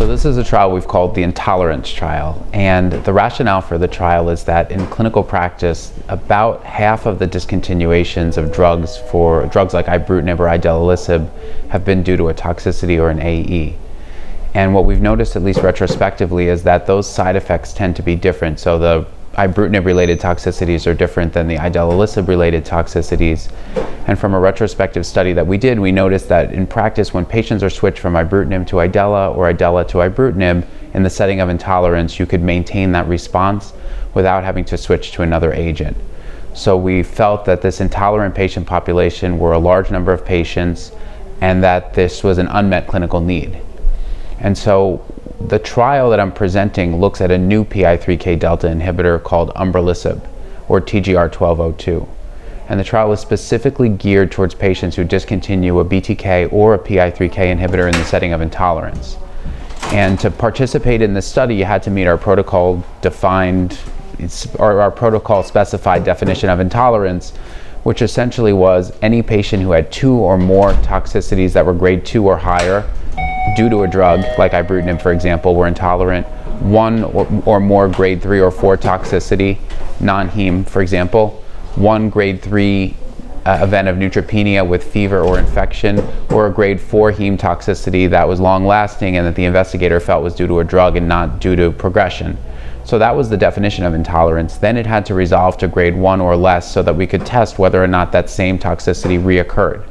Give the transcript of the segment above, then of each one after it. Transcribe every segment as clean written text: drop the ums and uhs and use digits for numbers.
So this is a trial we've called the intolerance trial, and the rationale for the trial is that in clinical practice, about half of the discontinuations of drugs for drugs like ibrutinib or Umbralisib have been due to a toxicity or an AE. And what we've noticed, at least retrospectively, is that those side effects tend to be different. So the ibrutinib-related toxicities are different than the Umbralisib-related toxicities. And from a retrospective study that we did, we noticed that in practice, when patients are switched from ibrutinib to Idela or Idela to ibrutinib, in the setting of intolerance, you could maintain that response without having to switch to another agent. So we felt that this intolerant patient population were a large number of patients and that this was an unmet clinical need. And so the trial that I'm presenting looks at a new PI3K delta inhibitor called Umbralisib, or TGR-1202. And the trial is specifically geared towards patients who discontinue a BTK or a PI3K inhibitor in the setting of intolerance. And to participate in this study, you had to meet our protocol specified definition of intolerance, which essentially was any patient who had 2 or more toxicities that were grade 2 or higher due to a drug, like ibrutinib, for example, were intolerant. 1 or more grade 3 or 4 toxicity, non-heme, for example. 1 grade 3 event of neutropenia with fever or infection, or a grade 4 heme toxicity that was long-lasting and that the investigator felt was due to a drug and not due to progression. So that was the definition of intolerance. Then it had to resolve to grade 1 or less so that we could test whether or not that same toxicity reoccurred.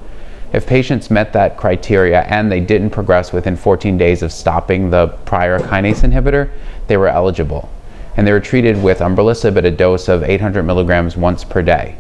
If patients met that criteria and they didn't progress within 14 days of stopping the prior kinase inhibitor, they were eligible. And they were treated with Umbralisib at a dose of 800 milligrams once per day.